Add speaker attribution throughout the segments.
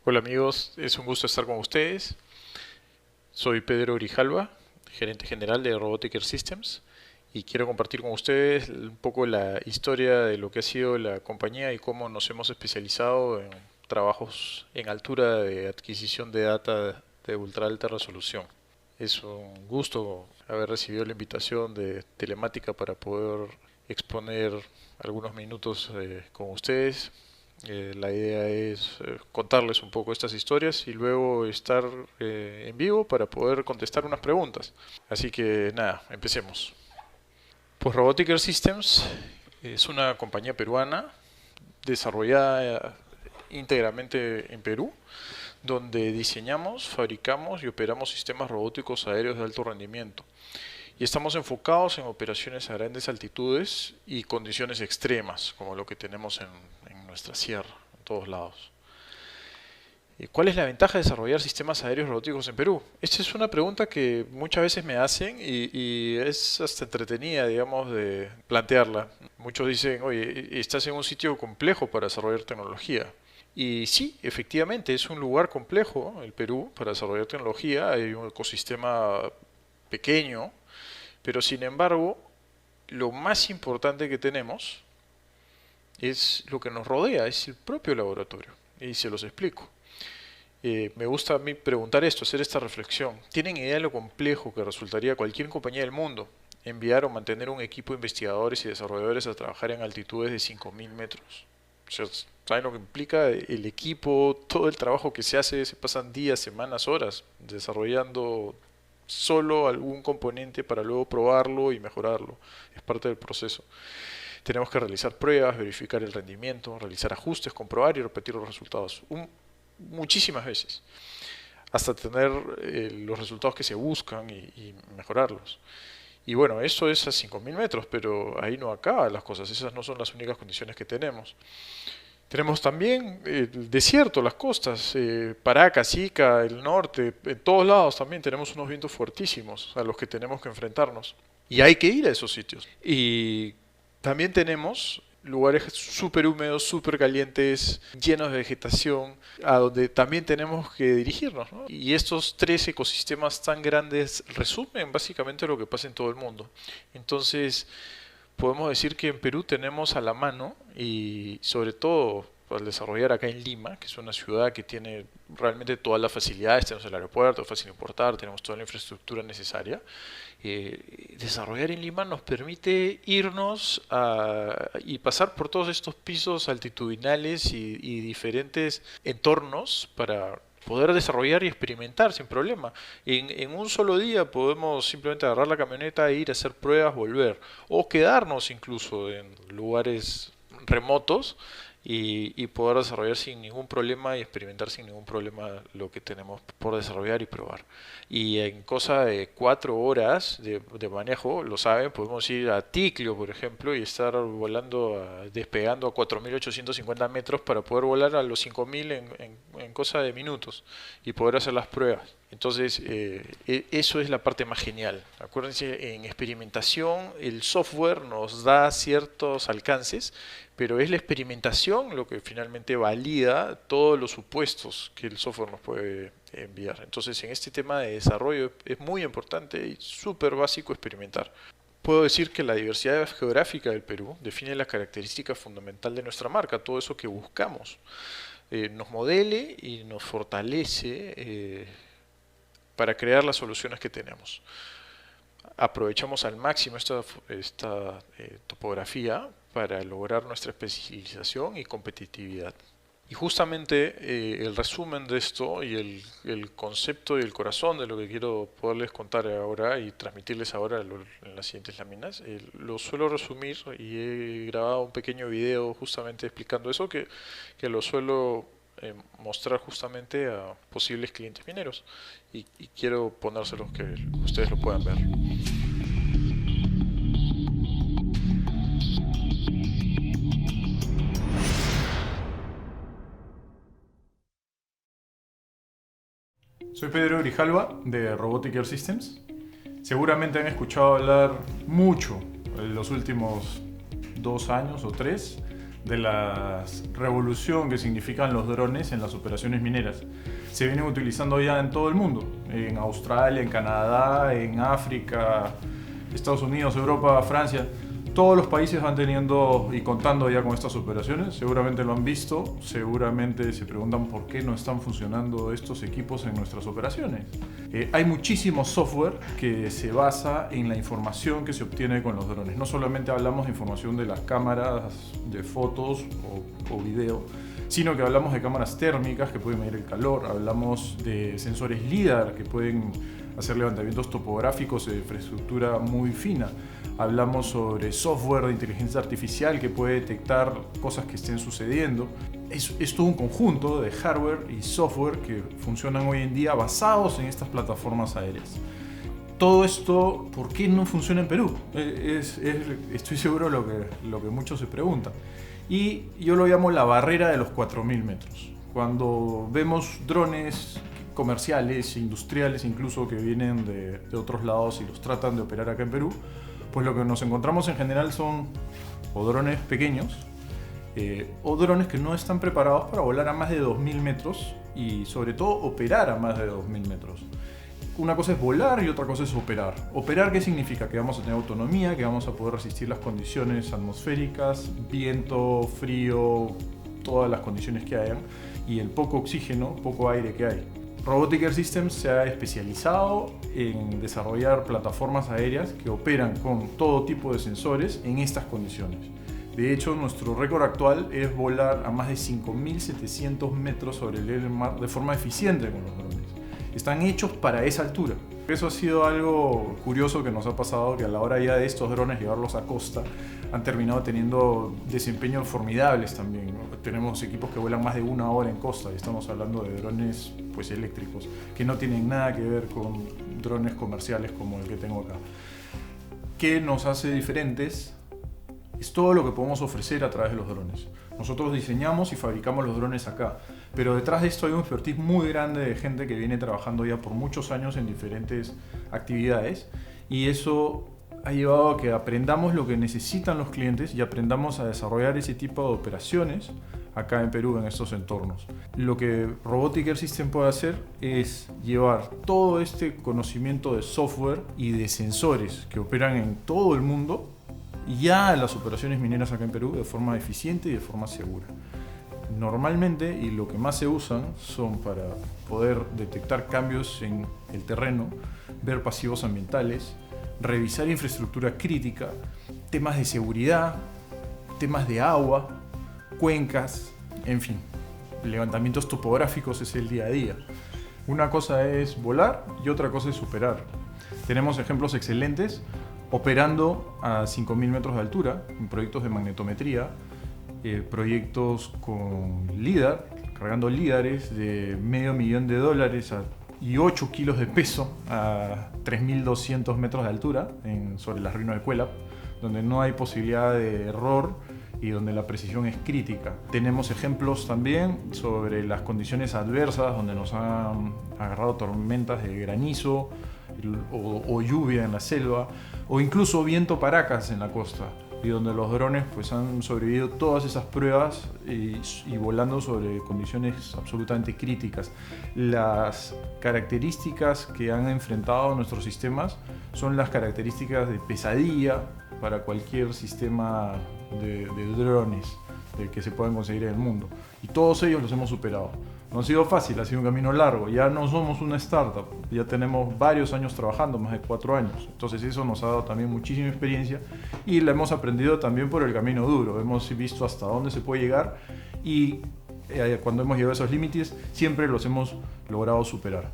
Speaker 1: Hola amigos, es un gusto estar con ustedes. Soy Pedro Grijalva, gerente general de Robotic Air Systems, y quiero compartir con ustedes un poco la historia de lo que ha sido la compañía y cómo nos hemos especializado en trabajos en altura de adquisición de data de ultra alta resolución. Es un gusto haber recibido la invitación de Telemática para poder exponer algunos minutos con ustedes. La idea es contarles un poco estas historias y luego estar en vivo para poder contestar unas preguntas. Así que nada, empecemos. Pues Robotic Air Systems es una compañía peruana desarrollada íntegramente en Perú, donde diseñamos, fabricamos y operamos sistemas robóticos aéreos de alto rendimiento. Y estamos enfocados en operaciones a grandes altitudes y condiciones extremas, como lo que tenemos en nuestra sierra, en todos lados. ¿Cuál es la ventaja de desarrollar sistemas aéreos robóticos en Perú? Esta es una pregunta que muchas veces me hacen y es hasta entretenida, digamos, de plantearla. Muchos dicen, oye, estás en un sitio complejo para desarrollar tecnología. Y sí, efectivamente, es un lugar complejo, el Perú, para desarrollar tecnología. Hay un ecosistema pequeño, pero sin embargo, lo más importante que tenemos es lo que nos rodea, es el propio laboratorio. Y se los explico. Me gusta a mí preguntar esto, hacer esta reflexión. ¿Tienen idea de lo complejo que resultaría cualquier compañía del mundo enviar o mantener un equipo de investigadores y desarrolladores a trabajar en altitudes de 5.000 metros? O sea, ¿saben lo que implica el equipo, todo el trabajo que se hace? Se pasan días, semanas, horas desarrollando solo algún componente para luego probarlo y mejorarlo. Es parte del proceso. Tenemos que realizar pruebas, verificar el rendimiento, realizar ajustes, comprobar y repetir los resultados muchísimas veces hasta tener los resultados que se buscan y mejorarlos. Y bueno, eso es a 5.000 metros, pero ahí no acaban las cosas, esas no son las únicas condiciones que tenemos. Tenemos también el desierto, las costas, Paracas, Ica, el norte, en todos lados también tenemos unos vientos fuertísimos a los que tenemos que enfrentarnos. Y hay que ir a esos sitios. Y también tenemos lugares súper húmedos, súper calientes, llenos de vegetación, a donde también tenemos que dirigirnos, ¿no? Y estos tres ecosistemas tan grandes resumen básicamente lo que pasa en todo el mundo. Entonces, podemos decir que en Perú tenemos a la mano y sobre todo al desarrollar acá en Lima, que es una ciudad que tiene realmente todas las facilidades, tenemos el aeropuerto, fácil importar, tenemos toda la infraestructura necesaria. Desarrollar en Lima nos permite irnos y pasar por todos estos pisos altitudinales y diferentes entornos para poder desarrollar y experimentar sin problema. En un solo día podemos simplemente agarrar la camioneta e ir a hacer pruebas, volver, o quedarnos incluso en lugares remotos y poder desarrollar sin ningún problema y experimentar sin ningún problema lo que tenemos por desarrollar y probar. Y en cosa de 4 horas de manejo, lo saben, podemos ir a Ticlio, por ejemplo, y estar volando, despegando a 4.850 metros para poder volar a los 5.000 en cosa de minutos y poder hacer las pruebas. Entonces, eso es la parte más genial. Acuérdense, en experimentación el software nos da ciertos alcances, pero es la experimentación lo que finalmente valida todos los supuestos que el software nos puede enviar. Entonces, en este tema de desarrollo es muy importante y súper básico experimentar. Puedo decir que la diversidad geográfica del Perú define la característica fundamental de nuestra marca, todo eso que buscamos. Nos modele y nos fortalece para crear las soluciones que tenemos. Aprovechamos al máximo esta topografía para lograr nuestra especialización y competitividad. Y justamente el resumen de esto y el concepto y el corazón de lo que quiero poderles contar ahora y transmitirles ahora en las siguientes láminas, lo suelo resumir y he grabado un pequeño video justamente explicando eso que lo suelo mostrar justamente a posibles clientes mineros y quiero ponérselos que ustedes lo puedan ver. Soy Pedro Grijalva de Robotic Air Systems. Seguramente han escuchado hablar mucho en los últimos 2 años o 3
Speaker 2: de la revolución que significan los drones en las operaciones mineras. Se vienen utilizando ya en todo el mundo, en Australia, en Canadá, en África, Estados Unidos, Europa, Francia. Todos los países van teniendo y contando ya con estas operaciones, seguramente lo han visto, seguramente se preguntan por qué no están funcionando estos equipos en nuestras operaciones. Hay muchísimo software que se basa en la información que se obtiene con los drones. No solamente hablamos de información de las cámaras de fotos o video, sino que hablamos de cámaras térmicas que pueden medir el calor, hablamos de sensores LIDAR que pueden hacer levantamientos topográficos de infraestructura muy fina. Hablamos sobre software de inteligencia artificial que puede detectar cosas que estén sucediendo. Es todo un conjunto de hardware y software que funcionan hoy en día basados en estas plataformas aéreas. Todo esto, ¿por qué no funciona en Perú? Estoy seguro lo que muchos se preguntan. Y yo lo llamo la barrera de los 4.000 metros. Cuando vemos drones comerciales, industriales incluso, que vienen de otros lados y los tratan de operar acá en Perú, pues lo que nos encontramos en general son o drones pequeños o drones que no están preparados para volar a más de 2.000 metros y sobre todo operar a más de 2.000 metros. Una cosa es volar y otra cosa es operar. ¿Operar qué significa? Que vamos a tener autonomía, que vamos a poder resistir las condiciones atmosféricas, viento, frío, todas las condiciones que hayan y el poco oxígeno, poco aire que hay. Robotic Air Systems se ha especializado en desarrollar plataformas aéreas que operan con todo tipo de sensores en estas condiciones. De hecho, nuestro récord actual es volar a más de 5.700 metros sobre el nivel del mar de forma eficiente con los drones. Están hechos para esa altura. Eso ha sido algo curioso que nos ha pasado, que a la hora ya de estos drones llevarlos a costa han terminado teniendo desempeños formidables también, ¿no? Tenemos equipos que vuelan más de 1 hora en costa y estamos hablando de drones pues, eléctricos que no tienen nada que ver con drones comerciales como el que tengo acá. ¿Qué nos hace diferentes? Es todo lo que podemos ofrecer a través de los drones. Nosotros diseñamos y fabricamos los drones acá, pero detrás de esto hay un expertise muy grande de gente que viene trabajando ya por muchos años en diferentes actividades y eso ha llevado a que aprendamos lo que necesitan los clientes y aprendamos a desarrollar ese tipo de operaciones acá en Perú, en estos entornos. Lo que Robotic Air System puede hacer es llevar todo este conocimiento de software y de sensores que operan en todo el mundo ya a las operaciones mineras acá en Perú de forma eficiente y de forma segura. Normalmente, y lo que más se usan son para poder detectar cambios en el terreno, ver pasivos ambientales, revisar infraestructura crítica, temas de seguridad, temas de agua, cuencas, en fin, levantamientos topográficos es el día a día. Una cosa es volar y otra cosa es operar. Tenemos ejemplos excelentes operando a 5.000 metros de altura en proyectos de magnetometría, proyectos con LIDAR, cargando LIDARes de $500,000 y 8 kilos de peso a 3.200 metros de altura sobre las ruinas de Cuélap, donde no hay posibilidad de error y donde la precisión es crítica. Tenemos ejemplos también sobre las condiciones adversas, donde nos han agarrado tormentas de granizo o lluvia en la selva, o incluso viento paracas en la costa, y donde los drones pues, han sobrevivido todas esas pruebas y volando sobre condiciones absolutamente críticas. Las características que han enfrentado nuestros sistemas son las características de pesadilla para cualquier sistema de drones que se puedan conseguir en el mundo. Y todos ellos los hemos superado. No ha sido fácil, ha sido un camino largo. Ya no somos una startup, ya tenemos varios años trabajando, más de 4 años. Entonces eso nos ha dado también muchísima experiencia y la hemos aprendido también por el camino duro. Hemos visto hasta dónde se puede llegar y cuando hemos llegado a esos límites siempre los hemos logrado superar.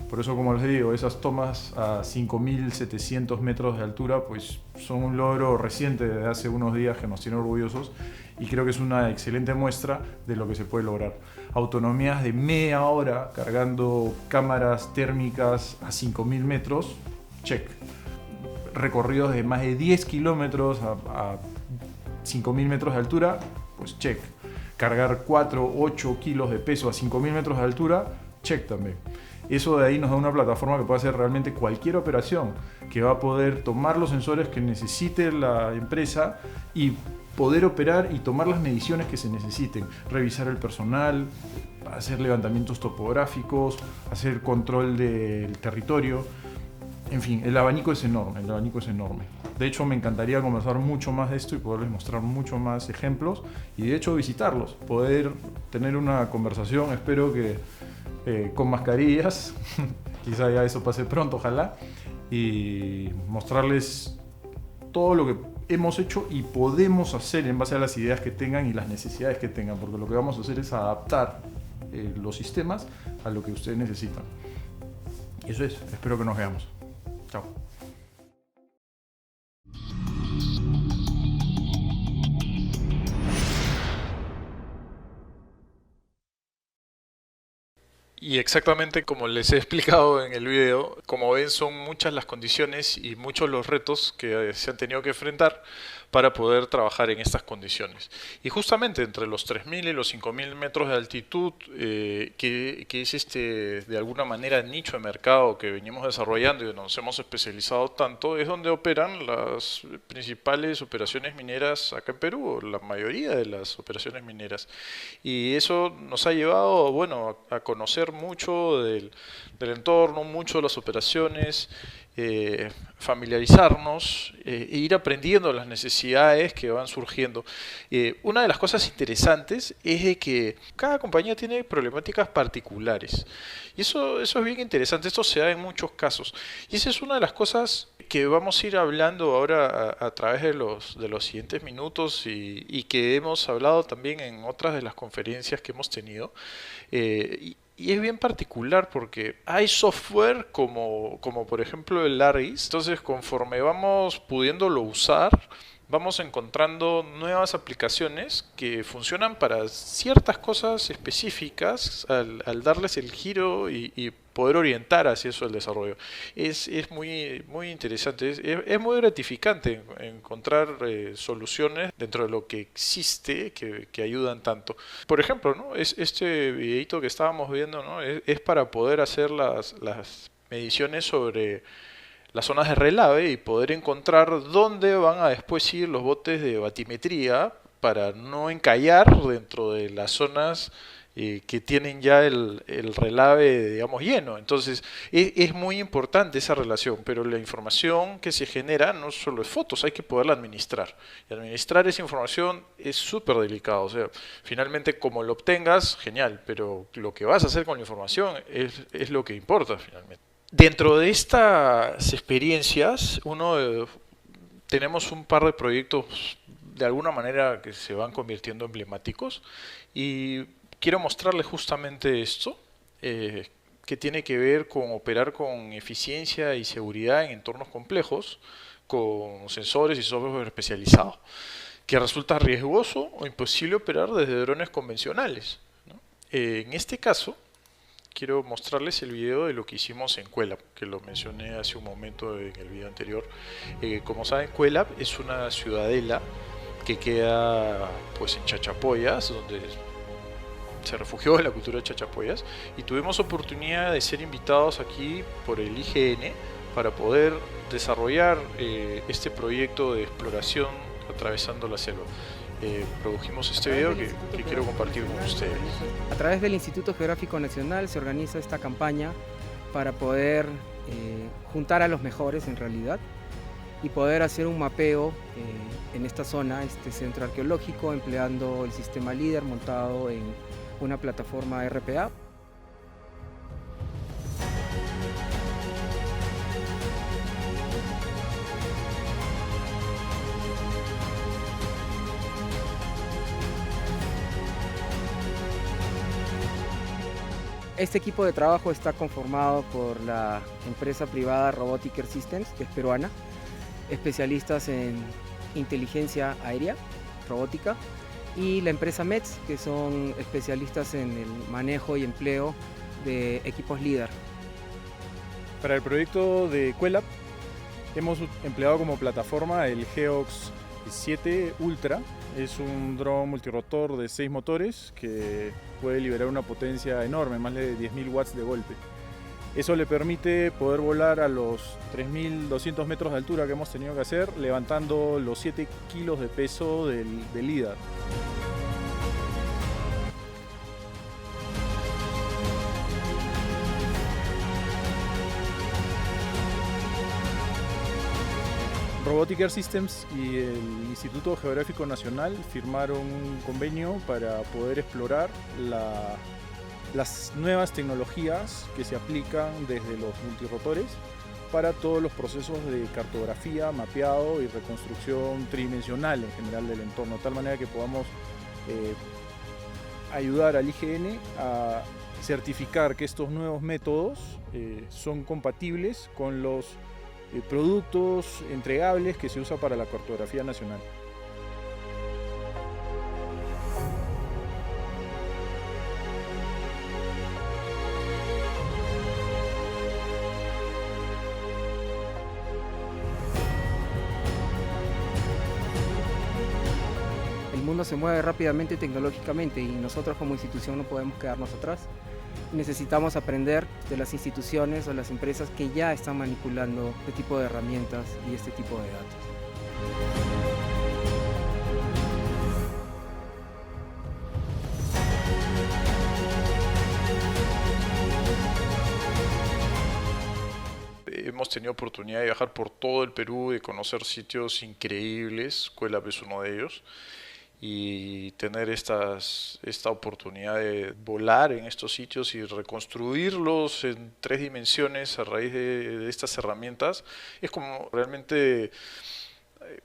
Speaker 2: Por eso, como les digo, esas tomas a 5.700 metros de altura pues, son un logro reciente de hace unos días que nos tiene orgullosos y creo que es una excelente muestra de lo que se puede lograr. Autonomías de media hora cargando cámaras térmicas a 5.000 metros, check. Recorridos de más de 10 kilómetros a 5.000 metros de altura, pues check. Cargar 4, 8 kilos de peso a 5.000 metros de altura, check también. Eso de ahí nos da una plataforma que puede hacer realmente cualquier operación, que va a poder tomar los sensores que necesite la empresa y poder operar y tomar las mediciones que se necesiten, revisar el personal, hacer levantamientos topográficos, hacer control del territorio. En fin, el abanico es enorme, el abanico es enorme. De hecho, me encantaría conversar mucho más de esto y poderles mostrar mucho más ejemplos y de hecho visitarlos, poder tener una conversación, espero que con mascarillas, quizá ya eso pase pronto, ojalá, y mostrarles todo lo que hemos hecho y podemos hacer en base a las ideas que tengan y las necesidades que tengan, porque lo que vamos a hacer es adaptar los sistemas a lo que ustedes necesitan. Y eso es, espero que nos veamos. Chao.
Speaker 1: Y exactamente como les he explicado en el video, como ven son muchas las condiciones y muchos los retos que se han tenido que enfrentar para poder trabajar en estas condiciones. Y justamente entre los 3.000 y los 5.000 metros de altitud, que es de alguna manera nicho de mercado que venimos desarrollando y donde nos hemos especializado tanto, es donde operan las principales operaciones mineras acá en Perú, o la mayoría de las operaciones mineras. Y eso nos ha llevado, bueno, a conocer mucho del entorno, mucho de las operaciones, familiarizarnos e ir aprendiendo las necesidades que van surgiendo. Una de las cosas interesantes es de que cada compañía tiene problemáticas particulares y eso es bien interesante, esto se da en muchos casos y esa es una de las cosas que vamos a ir hablando ahora a través de los siguientes minutos y que hemos hablado también en otras de las conferencias que hemos tenido. Y es bien particular porque hay software como por ejemplo el ARIS, entonces conforme vamos pudiéndolo usar, vamos encontrando nuevas aplicaciones que funcionan para ciertas cosas específicas al darles el giro y poder orientar hacia eso el desarrollo. Es muy interesante, es muy gratificante encontrar soluciones dentro de lo que existe que ayudan tanto. Por ejemplo, ¿no? Este videito que estábamos viendo, ¿no? Es para poder hacer las mediciones sobre las zonas de relave y poder encontrar dónde van a después ir los botes de batimetría para no encallar dentro de las zonas que tienen ya el relave, digamos, lleno. Entonces, es muy importante esa relación, pero la información que se genera no solo es fotos, hay que poderla administrar. Y administrar esa información es súper delicado. O sea, finalmente, como lo obtengas, genial, pero lo que vas a hacer con la información es lo que importa finalmente. Dentro de estas experiencias, tenemos un par de proyectos de alguna manera que se van convirtiendo emblemáticos y quiero mostrarles justamente esto, que tiene que ver con operar con eficiencia y seguridad en entornos complejos, con sensores y software especializado, que resulta riesgoso o imposible operar desde drones convencionales, ¿no? En este caso, quiero mostrarles el video de lo que hicimos en Cuelap, que lo mencioné hace un momento en el video anterior. Como saben, Cuelap es una ciudadela que queda pues en Chachapoyas, donde se refugió en la cultura de Chachapoyas, y tuvimos oportunidad de ser invitados aquí por el IGN para poder desarrollar este proyecto de exploración atravesando la selva. Produjimos este video que quiero compartir con ustedes.
Speaker 3: A través del Instituto Geográfico Nacional se organiza esta campaña para poder juntar a los mejores en realidad y poder hacer un mapeo en esta zona, este centro arqueológico, empleando el sistema LIDAR montado en una plataforma RPA. Este equipo de trabajo está conformado por la empresa privada Robotic Air Systems, que es peruana, especialistas en inteligencia aérea, robótica, y la empresa METS, que son especialistas en el manejo y empleo de equipos LIDAR.
Speaker 2: Para el proyecto de Cuelap hemos empleado como plataforma el Geox 7 Ultra. Es un dron multirotor de 6 motores que puede liberar una potencia enorme, más de 10.000 watts de golpe. Eso le permite poder volar a los 3.200 metros de altura que hemos tenido que hacer, levantando los 7 kilos de peso del LIDAR. Robotic Air Systems y el Instituto Geográfico Nacional firmaron un convenio para poder explorar las nuevas tecnologías que se aplican desde los multirotores para todos los procesos de cartografía, mapeado y reconstrucción tridimensional en general del entorno, de tal manera que podamos ayudar al IGN a certificar que estos nuevos métodos son compatibles con los productos entregables que se usa para la cartografía nacional.
Speaker 3: El mundo se mueve rápidamente tecnológicamente y nosotros como institución no podemos quedarnos atrás. Necesitamos aprender de las instituciones o las empresas que ya están manipulando este tipo de herramientas y este tipo de datos.
Speaker 1: Hemos tenido oportunidad de viajar por todo el Perú, de conocer sitios increíbles, Cuélap es uno de ellos, y tener esta oportunidad de volar en estos sitios y reconstruirlos en 3 dimensiones a raíz de estas herramientas, es como realmente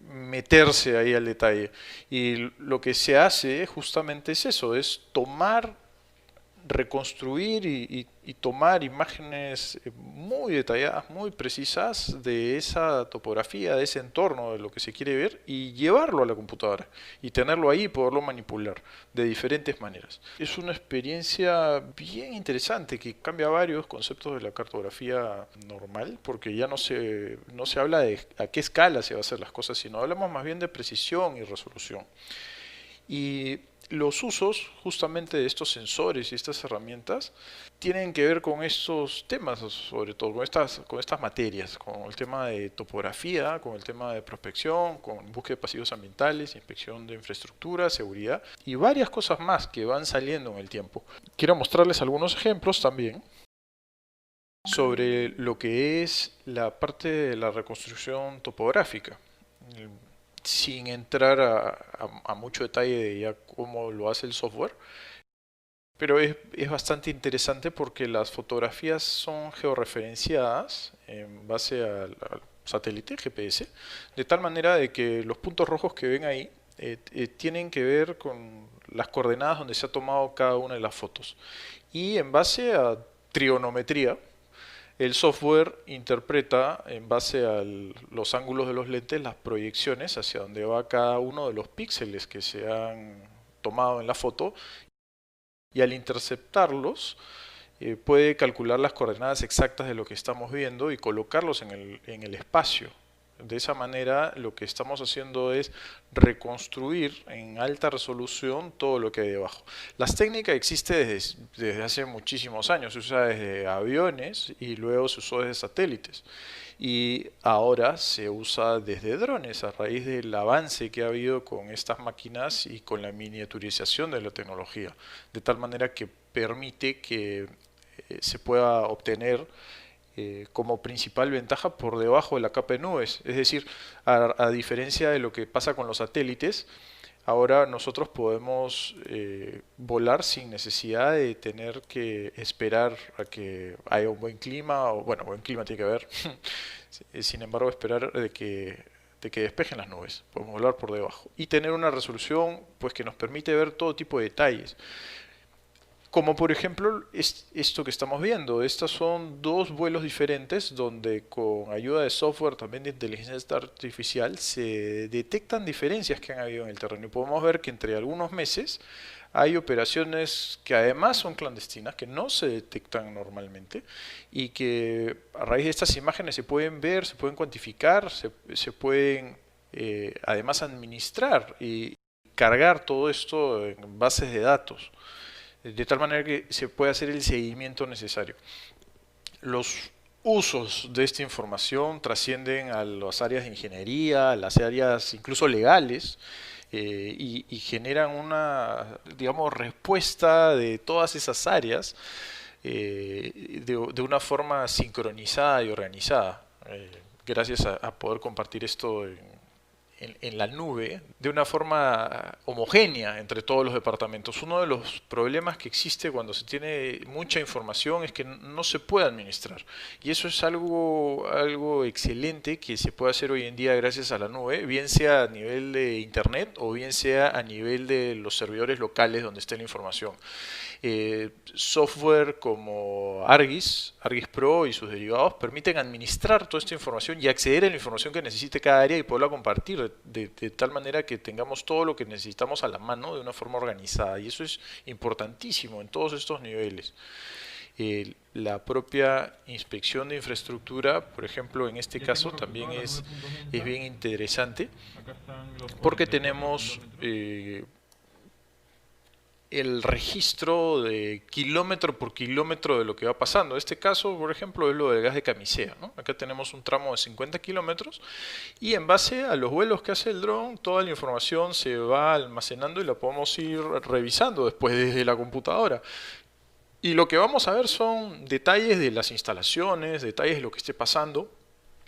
Speaker 1: meterse ahí al detalle. Y lo que se hace justamente es eso, es reconstruir y tomar imágenes muy detalladas, muy precisas de esa topografía, de ese entorno, de lo que se quiere ver y llevarlo a la computadora y tenerlo ahí y poderlo manipular de diferentes maneras. Es una experiencia bien interesante que cambia varios conceptos de la cartografía normal, porque ya no se habla de a qué escala se va a hacer las cosas, sino hablamos más bien de precisión y resolución. Y los usos justamente de estos sensores y estas herramientas tienen que ver con estos temas, sobre todo con estas materias, con el tema de topografía, con el tema de prospección, con búsqueda de pasivos ambientales, inspección de infraestructura, seguridad y varias cosas más que van saliendo en el tiempo. Quiero mostrarles algunos ejemplos también sobre lo que es la parte de la reconstrucción topográfica, sin entrar a mucho detalle de ya cómo lo hace el software, pero es bastante interesante porque las fotografías son georreferenciadas en base al satélite GPS, de tal manera de que los puntos rojos que ven ahí tienen que ver con las coordenadas donde se ha tomado cada una de las fotos, y en base a trigonometría el software interpreta en base a los ángulos de los lentes las proyecciones hacia donde va cada uno de los píxeles que se han tomado en la foto, y al interceptarlos puede calcular las coordenadas exactas de lo que estamos viendo y colocarlos en el espacio. De esa manera lo que estamos haciendo es reconstruir en alta resolución todo lo que hay debajo. Las técnicas existen desde hace muchísimos años, se usa desde aviones y luego se usó desde satélites. Y ahora se usa desde drones a raíz del avance que ha habido con estas máquinas y con la miniaturización de la tecnología, de tal manera que permite que se pueda obtener como principal ventaja por debajo de la capa de nubes. Es decir, a diferencia de lo que pasa con los satélites, ahora nosotros podemos volar sin necesidad de tener que esperar a que haya un buen clima, o bueno, buen clima tiene que haber, sin embargo esperar de que despejen las nubes. Podemos volar por debajo y tener una resolución pues que nos permite ver todo tipo de detalles. Como por ejemplo esto que estamos viendo. Estos son 2 vuelos diferentes donde con ayuda de software, también de inteligencia artificial, se detectan diferencias que han habido en el terreno. Y podemos ver que entre algunos meses hay operaciones que además son clandestinas, que no se detectan normalmente y que a raíz de estas imágenes se pueden ver, se pueden cuantificar, se pueden además administrar y cargar todo esto en bases de datos, de tal manera que se puede hacer el seguimiento necesario. Los usos de esta información trascienden a las áreas de ingeniería, a las áreas incluso legales, y generan una, digamos, respuesta de todas esas áreas de una forma sincronizada y organizada, gracias a poder compartir esto en la nube de una forma homogénea entre todos los departamentos. Uno de los problemas que existe cuando se tiene mucha información es que no se puede administrar. Y eso es algo excelente que se puede hacer hoy en día gracias a la nube, bien sea a nivel de internet o bien sea a nivel de los servidores locales donde esté la información. Software como ArcGIS Pro y sus derivados permiten administrar toda esta información y acceder a la información que necesite cada área y poderla compartir de tal manera que tengamos todo lo que necesitamos a la mano de una forma organizada. Y eso es importantísimo en todos estos niveles. La propia inspección de infraestructura, por ejemplo, en este caso también es bien interesante porque tenemos el registro de kilómetro por kilómetro de lo que va pasando. Este caso, por ejemplo, es lo del gas de Camisea, ¿no? Acá tenemos un tramo de 50 kilómetros y en base a los vuelos que hace el dron, toda la información se va almacenando y la podemos ir revisando después desde la computadora. Y lo que vamos a ver son detalles de las instalaciones, detalles de lo que esté pasando.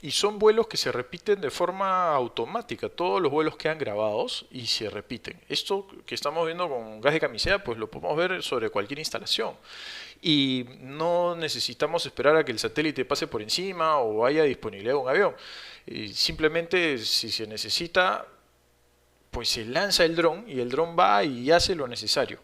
Speaker 1: Y son vuelos que se repiten de forma automática. Todos los vuelos quedan grabados y se repiten. Esto que estamos viendo con gas de Camisea, pues lo podemos ver sobre cualquier instalación. Y no necesitamos esperar a que el satélite pase por encima o haya disponibilidad de un avión. Simplemente, si se necesita, pues se lanza el dron y el dron va y hace lo necesario.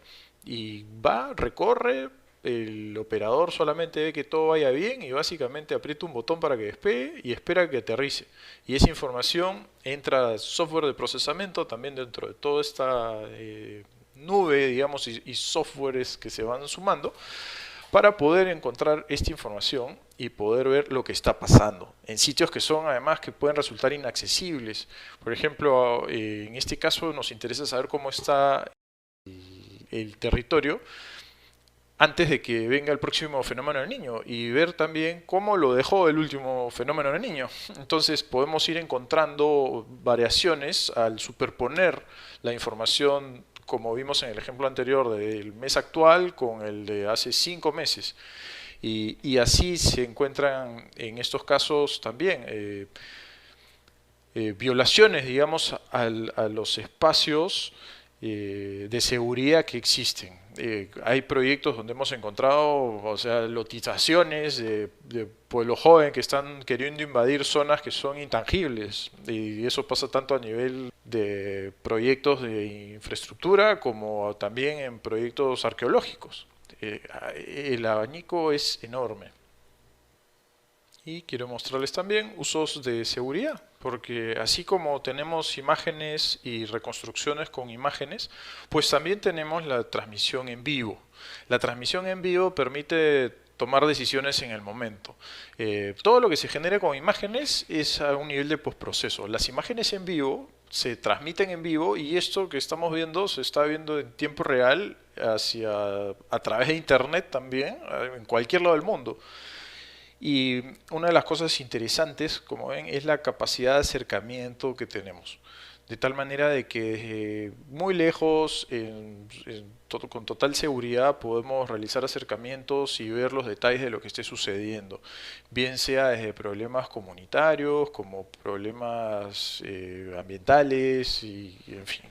Speaker 1: Y va, recorre. El operador solamente ve que todo vaya bien y básicamente aprieta un botón para que despegue y espera que aterrice. Y esa información entra software de procesamiento también dentro de toda esta nube, digamos, y softwares que se van sumando para poder encontrar esta información y poder ver lo que está pasando en sitios que son además que pueden resultar inaccesibles. Por ejemplo, en este caso nos interesa saber cómo está el territorio antes de que venga el próximo fenómeno del Niño y ver también cómo lo dejó el último fenómeno del Niño. Entonces podemos ir encontrando variaciones al superponer la información, como vimos en el ejemplo anterior del mes actual con el de hace 5 meses. Y así se encuentran en estos casos también violaciones, digamos, a los espacios de seguridad que existen. Hay proyectos donde hemos encontrado, o sea, lotizaciones de pueblo joven que están queriendo invadir zonas que son intangibles, y eso pasa tanto a nivel de proyectos de infraestructura como también en proyectos arqueológicos. El abanico es enorme. Y quiero mostrarles también usos de seguridad, porque así como tenemos imágenes y reconstrucciones con imágenes, pues también tenemos la transmisión en vivo. La transmisión en vivo permite tomar decisiones en el momento. Todo lo que se genere con imágenes es a un nivel de postproceso. Las imágenes en vivo se transmiten en vivo y esto que estamos viendo se está viendo en tiempo real a través de internet también, en cualquier lado del mundo. Y una de las cosas interesantes, como ven, es la capacidad de acercamiento que tenemos. De tal manera de que desde muy lejos, con total seguridad, podemos realizar acercamientos y ver los detalles de lo que esté sucediendo. Bien sea desde problemas comunitarios, como problemas ambientales, y en fin,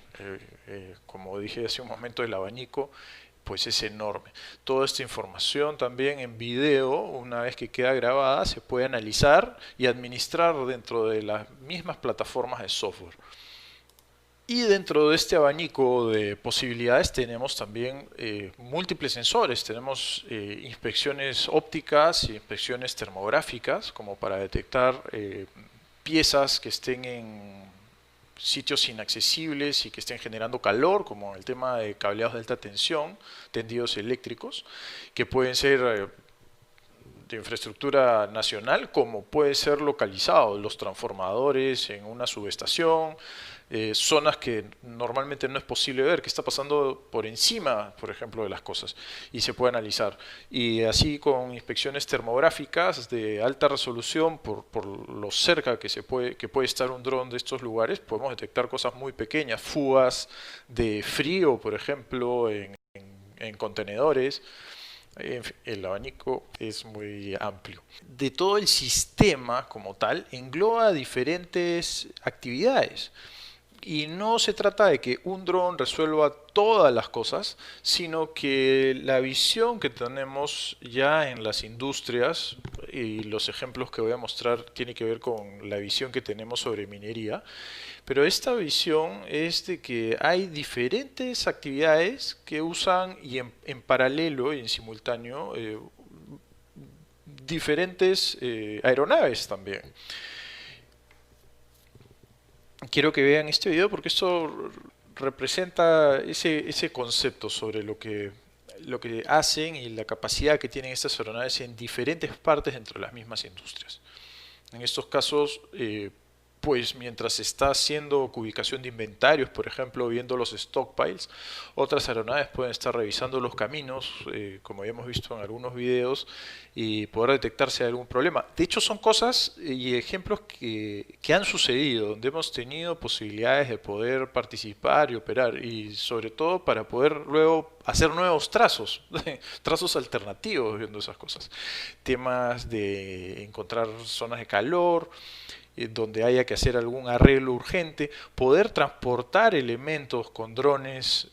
Speaker 1: como dije hace un momento, el abanico pues es enorme. Toda esta información también en video, una vez que queda grabada, se puede analizar y administrar dentro de las mismas plataformas de software. Y dentro de este abanico de posibilidades tenemos también múltiples sensores. Tenemos inspecciones ópticas y inspecciones termográficas, como para detectar piezas que estén en sitios inaccesibles y que estén generando calor, como el tema de cableados de alta tensión, tendidos eléctricos, que pueden ser de infraestructura nacional, como puede ser localizado, los transformadores en una subestación, zonas que normalmente no es posible ver, qué está pasando por encima, por ejemplo, de las cosas, y se puede analizar. Y así con inspecciones termográficas de alta resolución, por lo cerca que puede estar un dron de estos lugares, podemos detectar cosas muy pequeñas, fugas de frío, por ejemplo, en contenedores. En fin, el abanico es muy amplio. De todo el sistema como tal, engloba diferentes actividades. Y no se trata de que un dron resuelva todas las cosas, sino que la visión que tenemos ya en las industrias, y los ejemplos que voy a mostrar tienen que ver con la visión que tenemos sobre minería, pero esta visión es de que hay diferentes actividades que usan y en paralelo y en simultáneo diferentes aeronaves también. Quiero que vean este video porque esto representa ese concepto sobre lo que hacen y la capacidad que tienen estas aeronaves en diferentes partes dentro de las mismas industrias. En estos casos, pues mientras se está haciendo ubicación de inventarios, por ejemplo, viendo los stockpiles, otras aeronaves pueden estar revisando los caminos, como habíamos visto en algunos videos, y poder detectar si hay algún problema. De hecho, son cosas y ejemplos que han sucedido, donde hemos tenido posibilidades de poder participar y operar, y sobre todo para poder luego hacer nuevos trazos, trazos alternativos viendo esas cosas. Temas de encontrar zonas de calor, donde haya que hacer algún arreglo urgente, poder transportar elementos con drones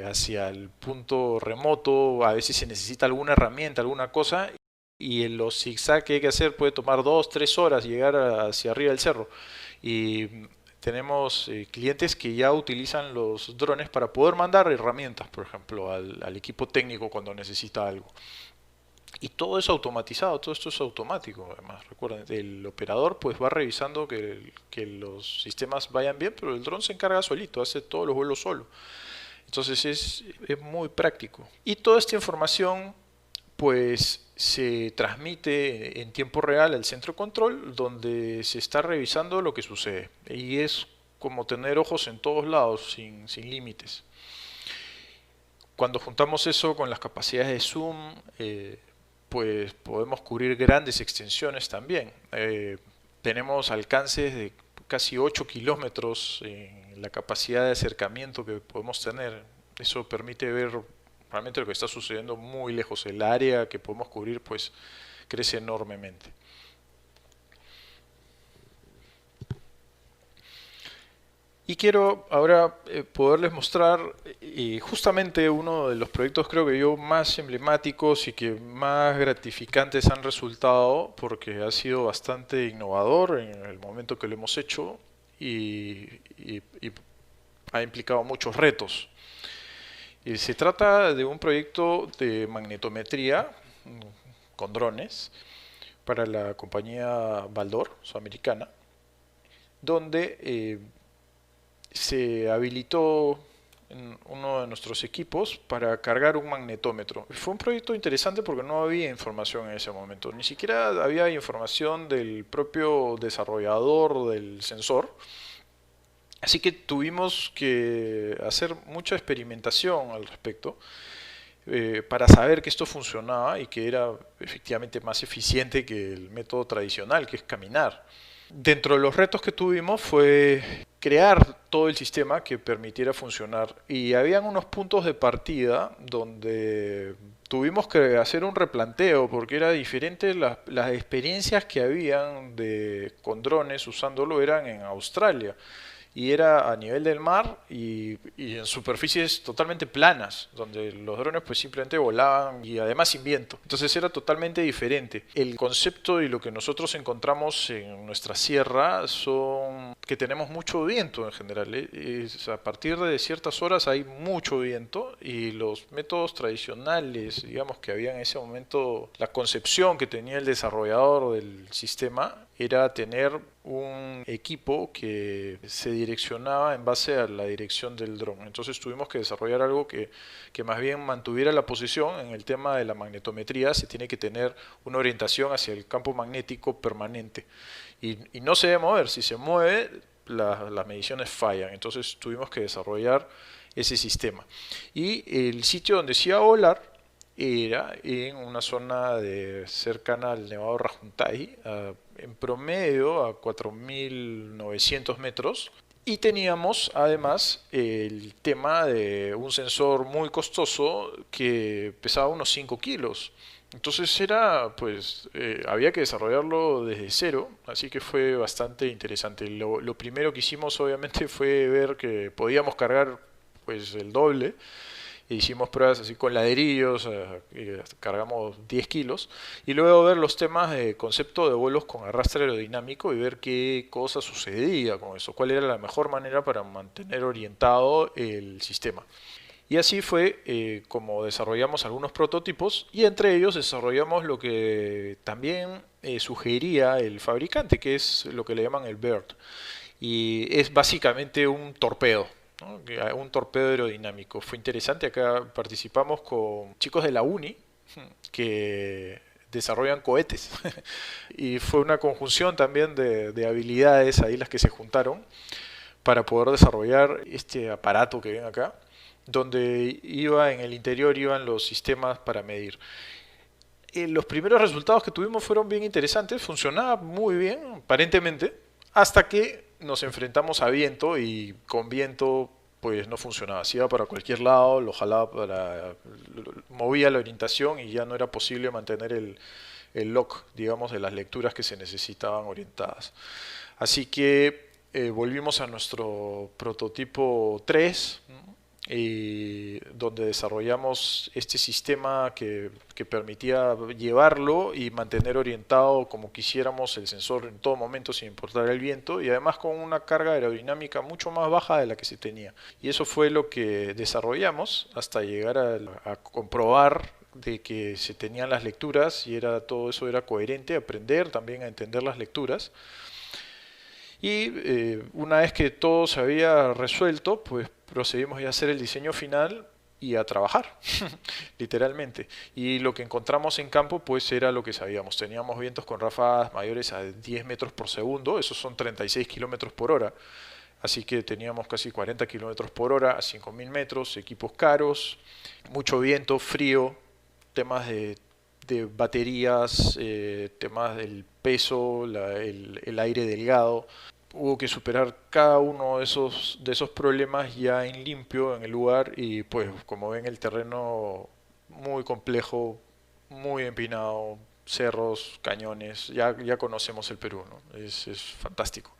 Speaker 1: hacia el punto remoto, a veces se necesita alguna herramienta, alguna cosa, y en los zigzag que hay que hacer puede tomar 2, 3 horas llegar hacia arriba del cerro. Y tenemos clientes que ya utilizan los drones para poder mandar herramientas, por ejemplo, al equipo técnico cuando necesita algo. Y todo es automatizado, todo esto es automático. Además, recuerden, el operador pues va revisando que los sistemas vayan bien, pero el dron se encarga solito, hace todos los vuelos solo. Entonces es muy práctico. Y toda esta información pues se transmite en tiempo real al centro de control, donde se está revisando lo que sucede. Y es como tener ojos en todos lados, sin límites. Cuando juntamos eso con las capacidades de zoom, pues podemos cubrir grandes extensiones también. Tenemos alcances de casi 8 kilómetros en la capacidad de acercamiento que podemos tener. Eso permite ver realmente lo que está sucediendo muy lejos. El área que podemos cubrir pues crece enormemente. Y quiero ahora poderles mostrar justamente uno de los proyectos creo que yo más emblemáticos y que más gratificantes han resultado, porque ha sido bastante innovador en el momento que lo hemos hecho y ha implicado muchos retos. Se trata de un proyecto de magnetometría con drones para la compañía Baldor, sudamericana, donde se habilitó en uno de nuestros equipos para cargar un magnetómetro. Fue un proyecto interesante porque no había información en ese momento, ni siquiera había información del propio desarrollador del sensor. Así que tuvimos que hacer mucha experimentación al respecto para saber que esto funcionaba y que era efectivamente más eficiente que el método tradicional, que es caminar. Dentro de los retos que tuvimos fue crear todo el sistema que permitiera funcionar, y habían unos puntos de partida donde tuvimos que hacer un replanteo porque era diferente. Las experiencias que habían con drones usándolo eran en Australia y era a nivel del mar y en superficies totalmente planas, donde los drones pues simplemente volaban y además sin viento. Entonces era totalmente diferente. El concepto y lo que nosotros encontramos en nuestra sierra son que tenemos mucho viento en general. A partir de ciertas horas hay mucho viento, y los métodos tradicionales, digamos, que había en ese momento, la concepción que tenía el desarrollador del sistema era tener un equipo que se direccionaba en base a la dirección del dron. Entonces tuvimos que desarrollar algo que más bien mantuviera la posición. En el tema de la magnetometría se tiene que tener una orientación hacia el campo magnético permanente y no se debe mover. Si se mueve, las mediciones fallan. Entonces tuvimos que desarrollar ese sistema. Y el sitio donde se iba a volar era en una zona cercana al Nevado Rajuntay, en promedio a 4.900 metros. Y teníamos además el tema de un sensor muy costoso que pesaba unos 5 kilos. Entonces había que desarrollarlo desde cero, así que fue bastante interesante. Lo primero que hicimos obviamente fue ver que podíamos cargar pues el doble. Hicimos pruebas así con ladrillos, cargamos 10 kilos, y luego ver los temas de concepto de vuelos con arrastre aerodinámico y ver qué cosa sucedía con eso, cuál era la mejor manera para mantener orientado el sistema. Y así fue como desarrollamos algunos prototipos, y entre ellos desarrollamos lo que también sugería el fabricante, que es lo que le llaman el BIRD, y es básicamente un torpedo, ¿no? Un torpedo aerodinámico. Fue interesante, acá participamos con chicos de la uni que desarrollan cohetes y fue una conjunción también de habilidades ahí las que se juntaron para poder desarrollar este aparato que ven acá, donde en el interior iban los sistemas para medir. Los primeros resultados que tuvimos fueron bien interesantes, funcionaba muy bien aparentemente, hasta que nos enfrentamos a viento, y con viento pues no funcionaba. Si iba para cualquier lado, movía la orientación y ya no era posible mantener el lock, digamos, de las lecturas que se necesitaban orientadas. Así que volvimos a nuestro prototipo 3, ¿no? Y donde desarrollamos este sistema que permitía llevarlo y mantener orientado como quisiéramos el sensor en todo momento sin importar el viento, y además con una carga aerodinámica mucho más baja de la que se tenía. Y eso fue lo que desarrollamos hasta llegar a comprobar de que se tenían las lecturas y todo eso era coherente, aprender también a entender las lecturas. Y una vez que todo se había resuelto, pues procedimos ya a hacer el diseño final y a trabajar, literalmente. Y lo que encontramos en campo pues era lo que sabíamos. Teníamos vientos con ráfagas mayores a 10 metros por segundo, esos son 36 kilómetros por hora. Así que teníamos casi 40 kilómetros por hora a 5.000 metros, equipos caros, mucho viento, frío, temas de baterías, temas del peso, el aire delgado. Hubo que superar cada uno de esos problemas ya en limpio en el lugar, y pues como ven el terreno muy complejo, muy empinado, cerros, cañones, ya conocemos el Perú, ¿no? Es fantástico.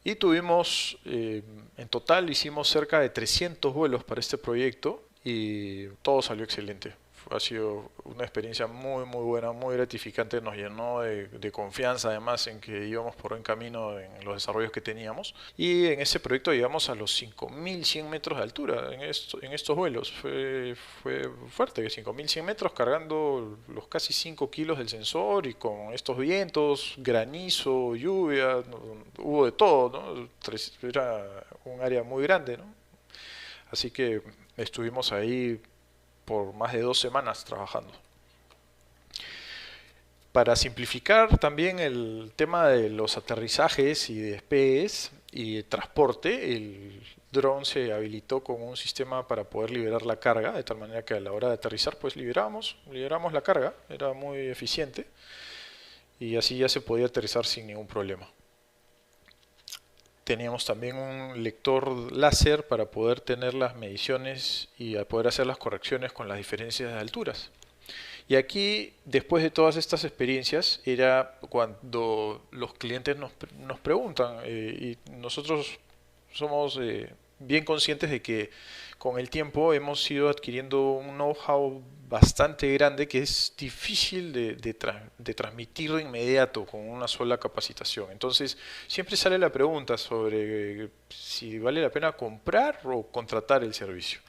Speaker 1: Y tuvimos, en total hicimos cerca de 300 vuelos para este proyecto y todo salió excelente. Ha sido una experiencia muy muy buena, muy gratificante, nos llenó de confianza además en que íbamos por buen camino en los desarrollos que teníamos, y en ese proyecto llegamos a los 5.100 metros de altura en estos vuelos. Fue fuerte, 5.100 metros cargando los casi 5 kilos del sensor, y con estos vientos, granizo, lluvia, hubo de todo, ¿no? Era un área muy grande, ¿no? Así que estuvimos ahí por más de 2 semanas trabajando. Para simplificar también el tema de los aterrizajes y despegues y transporte, el dron se habilitó con un sistema para poder liberar la carga, de tal manera que a la hora de aterrizar pues liberamos la carga, era muy eficiente, y así ya se podía aterrizar sin ningún problema. Teníamos también un lector láser para poder tener las mediciones y poder hacer las correcciones con las diferencias de alturas. Y aquí, después de todas estas experiencias, era cuando los clientes nos preguntan, y nosotros somos bien conscientes de que con el tiempo hemos ido adquiriendo un know-how bastante grande que es difícil de transmitir de inmediato con una sola capacitación. Entonces siempre sale la pregunta sobre si vale la pena comprar o contratar el servicio.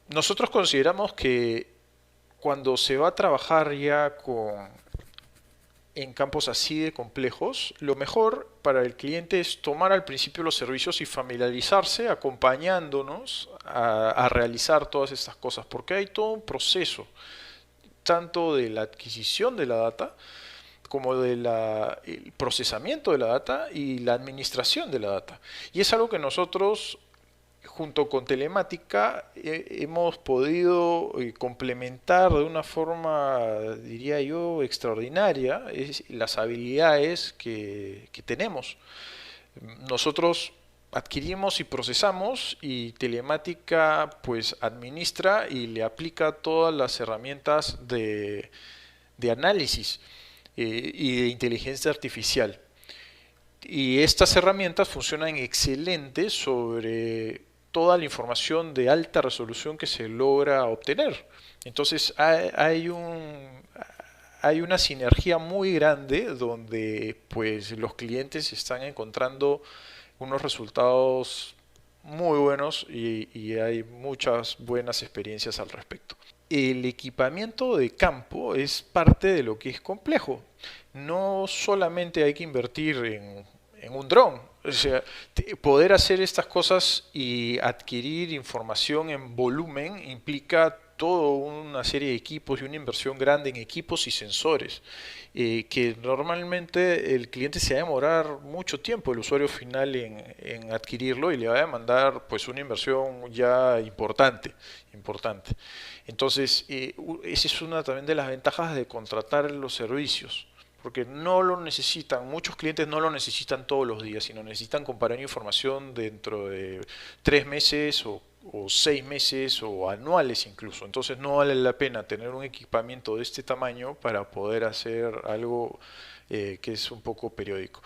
Speaker 1: Nosotros consideramos que cuando se va a trabajar ya en campos así de complejos, lo mejor para el cliente es tomar al principio los servicios y familiarizarse acompañándonos a realizar todas estas cosas, porque hay todo un proceso, tanto de la adquisición de la data como del procesamiento de la data y la administración de la data. Y es algo que nosotros, junto con telemática, hemos podido complementar de una forma, diría yo, extraordinaria, las habilidades que tenemos. Nosotros adquirimos y procesamos, y telemática pues administra y le aplica todas las herramientas de análisis y de inteligencia artificial. Y estas herramientas funcionan excelente sobre toda la información de alta resolución que se logra obtener. Entonces hay una sinergia muy grande donde pues los clientes están encontrando unos resultados muy buenos, y hay muchas buenas experiencias al respecto. El equipamiento de campo es parte de lo que es complejo. No solamente hay que invertir en un dron. O sea, poder hacer estas cosas y adquirir información en volumen implica toda una serie de equipos y una inversión grande en equipos y sensores, que normalmente el cliente se va a demorar mucho tiempo, el usuario final, en adquirirlo, y le va a demandar pues una inversión ya importante. Entonces, esa es una también de las ventajas de contratar los servicios, porque no lo necesitan, muchos clientes no lo necesitan todos los días, sino necesitan comparar información dentro de 3 meses o 6 meses o anuales incluso. Entonces no vale la pena tener un equipamiento de este tamaño para poder hacer algo que es un poco periódico.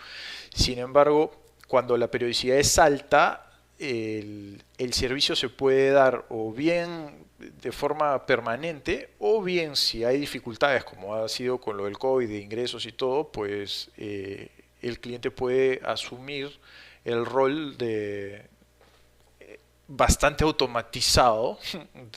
Speaker 1: Sin embargo, cuando la periodicidad es alta, el servicio se puede dar o bien de forma permanente, o bien, si hay dificultades como ha sido con lo del COVID, de ingresos y todo, pues el cliente puede asumir el rol de bastante automatizado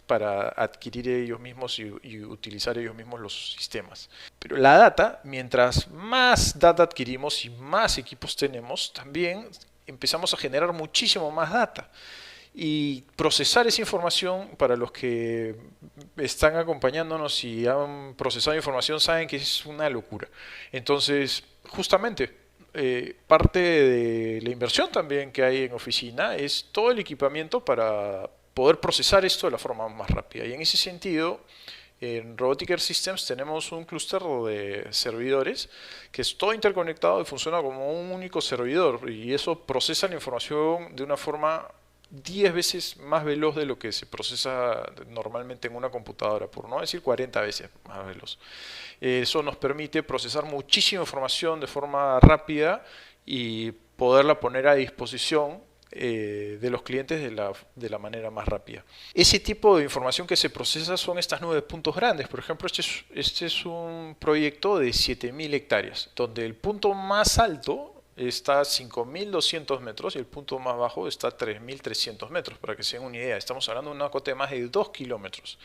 Speaker 1: para adquirir ellos mismos y utilizar ellos mismos los sistemas. Pero la data, mientras más data adquirimos y más equipos tenemos, también empezamos a generar muchísimo más data. Y procesar esa información, para los que están acompañándonos y han procesado información, saben que es una locura. Entonces, justamente, parte de la inversión también que hay en oficina es todo el equipamiento para poder procesar esto de la forma más rápida. Y en ese sentido, en Robotic Air Systems tenemos un clúster de servidores que es todo interconectado y funciona como un único servidor, y eso procesa la información de una forma 10 veces más veloz de lo que se procesa normalmente en una computadora, por no decir 40 veces más veloz. Eso nos permite procesar muchísima información de forma rápida y poderla poner a disposición de los clientes de la manera más rápida. Ese tipo de información que se procesa son estas 9 puntos grandes. Por ejemplo, este es un proyecto de 7.000 hectáreas, donde el punto más alto está a 5.200 metros y el punto más bajo está a 3.300 metros, para que se den una idea. Estamos hablando de una cota de más de 2 kilómetros.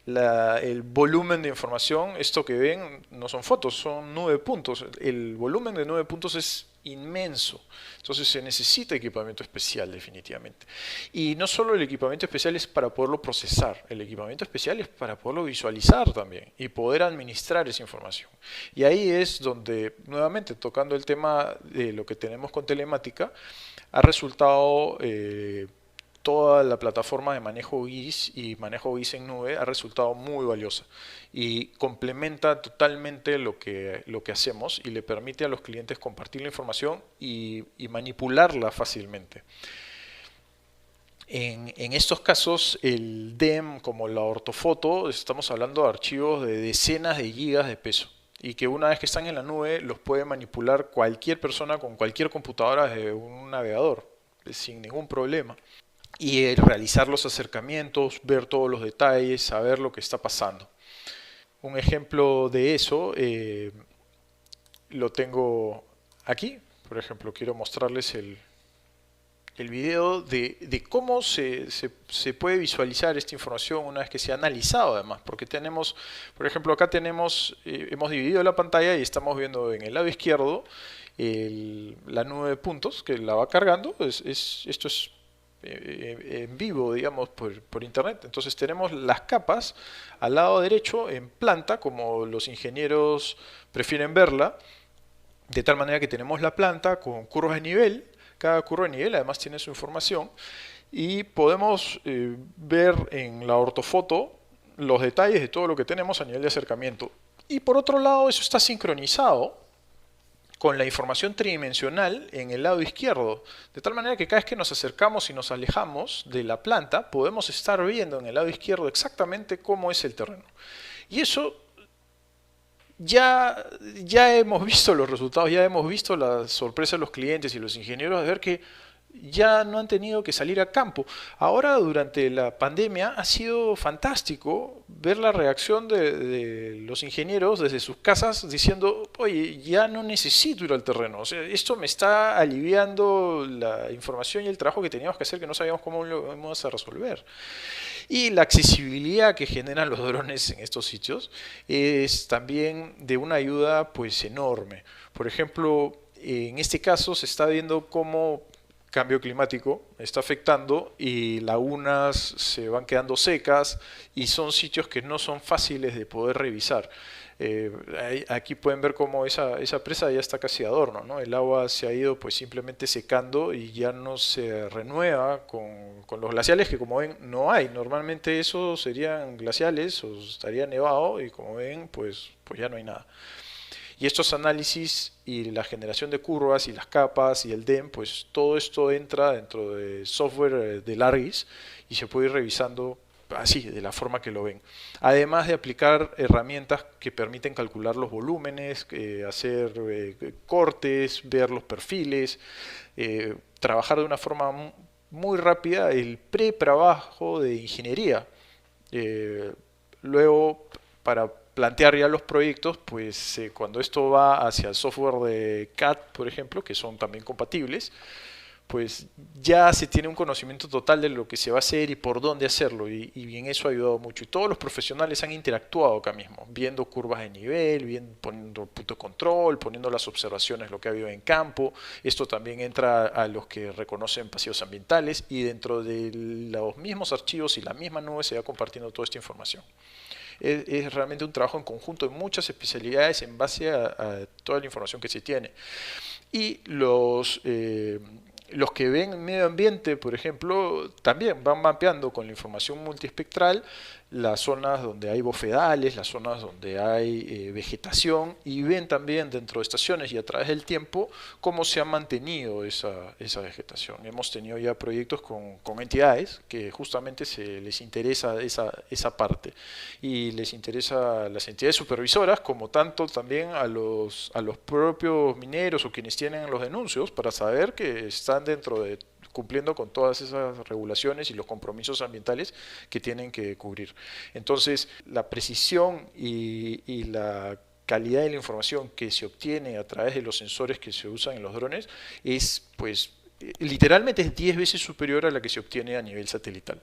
Speaker 1: El volumen de información, esto que ven, no son fotos, son 9 puntos. El volumen de 9 puntos es inmenso. Entonces se necesita equipamiento especial, definitivamente. Y no solo el equipamiento especial es para poderlo procesar, el equipamiento especial es para poderlo visualizar también y poder administrar esa información. Y ahí es donde, nuevamente, tocando el tema de lo que tenemos con telemática, ha resultado toda la plataforma de manejo GIS y manejo GIS en nube ha resultado muy valiosa y complementa totalmente lo que hacemos, y le permite a los clientes compartir la información y manipularla fácilmente. En estos casos, el DEM, como la ortofoto, estamos hablando de archivos de decenas de gigas de peso, y que una vez que están en la nube los puede manipular cualquier persona con cualquier computadora desde un navegador sin ningún problema, y realizar los acercamientos, ver todos los detalles, saber lo que está pasando. Un ejemplo de eso lo tengo aquí. Por ejemplo, quiero mostrarles el video de cómo se puede visualizar esta información una vez que se ha analizado, además, porque tenemos, por ejemplo, acá tenemos, hemos dividido la pantalla y estamos viendo en el lado izquierdo la nube de puntos que la va cargando. Esto es en vivo, digamos, por internet. Entonces tenemos las capas al lado derecho en planta, como los ingenieros prefieren verla, de tal manera que tenemos la planta con curvas de nivel. Cada curva de nivel además tiene su información y podemos ver en la ortofoto los detalles de todo lo que tenemos a nivel de acercamiento. Y por otro lado, eso está sincronizado con la información tridimensional en el lado izquierdo, de tal manera que cada vez que nos acercamos y nos alejamos de la planta, podemos estar viendo en el lado izquierdo exactamente cómo es el terreno. Y eso ya hemos visto los resultados, ya hemos visto la sorpresa de los clientes y los ingenieros de ver que ya no han tenido que salir a campo. Ahora, durante la pandemia, ha sido fantástico ver la reacción de los ingenieros desde sus casas diciendo, oye, ya no necesito ir al terreno. O sea, esto me está aliviando la información y el trabajo que teníamos que hacer, que no sabíamos cómo lo íbamos a resolver. Y la accesibilidad que generan los drones en estos sitios es también de una ayuda pues enorme. Por ejemplo, en este caso se está viendo cómo cambio climático está afectando y lagunas se van quedando secas y son sitios que no son fáciles de poder revisar. Aquí pueden ver cómo esa presa ya está casi de adorno, ¿no? El agua se ha ido pues simplemente secando y ya no se renueva con los glaciales que, como ven, no hay. Normalmente esos serían glaciales o estaría nevado y, como ven, pues ya no hay nada. Y estos análisis y la generación de curvas y las capas y el DEM, pues todo esto entra dentro de software de Largis y se puede ir revisando así, de la forma que lo ven. Además de aplicar herramientas que permiten calcular los volúmenes, hacer cortes, ver los perfiles, trabajar de una forma muy rápida el pre-trabajo de ingeniería. Luego, para plantear ya los proyectos, pues cuando esto va hacia el software de CAD, por ejemplo, que son también compatibles, pues ya se tiene un conocimiento total de lo que se va a hacer y por dónde hacerlo, y bien eso ha ayudado mucho. Y todos los profesionales han interactuado acá mismo, viendo curvas de nivel, poniendo punto de control, poniendo las observaciones, lo que ha habido en campo. Esto también entra a los que reconocen pasivos ambientales, y dentro de los mismos archivos y la misma nube se va compartiendo toda esta información. Es realmente un trabajo en conjunto de muchas especialidades en base a toda la información que se tiene. Y los que ven medio ambiente, por ejemplo, también van mapeando con la información multiespectral las zonas donde hay bofedales, las zonas donde hay vegetación, y ven también dentro de estaciones y a través del tiempo cómo se ha mantenido esa vegetación. Hemos tenido ya proyectos con entidades que justamente les interesa esa parte, y les interesa a las entidades supervisoras, como tanto también a los propios mineros o quienes tienen los denuncios, para saber que están dentro de cumpliendo con todas esas regulaciones y los compromisos ambientales que tienen que cubrir. Entonces, la precisión y la calidad de la información que se obtiene a través de los sensores que se usan en los drones es, pues, literalmente es 10 veces superior a la que se obtiene a nivel satelital.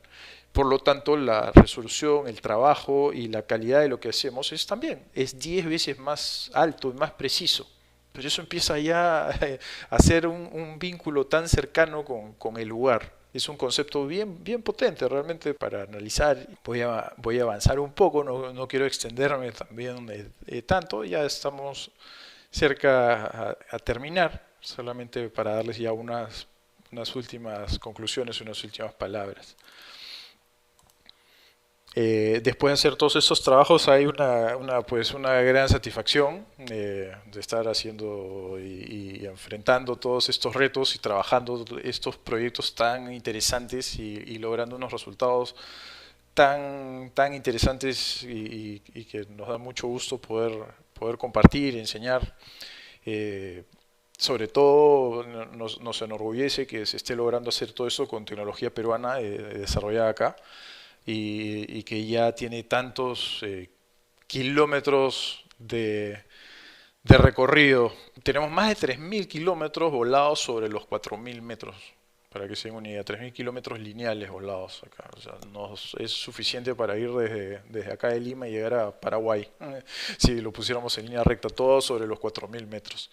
Speaker 1: Por lo tanto, la resolución, el trabajo y la calidad de lo que hacemos es 10 veces más alto y más preciso. Pero eso empieza ya a ser un vínculo tan cercano con el lugar. Es un concepto bien potente realmente para analizar. Voy a avanzar un poco, no quiero extenderme también tanto. Ya estamos cerca a terminar, solamente para darles ya unas últimas conclusiones, unas últimas palabras. Después de hacer todos estos trabajos hay una gran satisfacción de estar haciendo y enfrentando todos estos retos y trabajando estos proyectos tan interesantes y logrando unos resultados tan interesantes y que nos da mucho gusto poder compartir y enseñar. Sobre todo nos enorgullece que se esté logrando hacer todo eso con tecnología peruana desarrollada acá, y que ya tiene tantos kilómetros de recorrido. Tenemos más de 3.000 kilómetros volados sobre los 4.000 metros, para que se den una idea, 3.000 kilómetros lineales volados acá. O sea, es suficiente para ir desde acá de Lima y llegar a Paraguay, si lo pusiéramos en línea recta, todo sobre los 4.000 metros.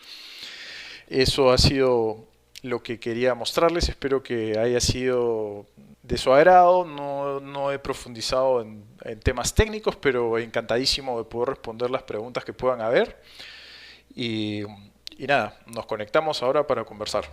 Speaker 1: Eso ha sido lo que quería mostrarles. Espero que haya sido de su agrado. No he profundizado en temas técnicos, pero encantadísimo de poder responder las preguntas que puedan haber. Y nada, nos conectamos ahora para conversar.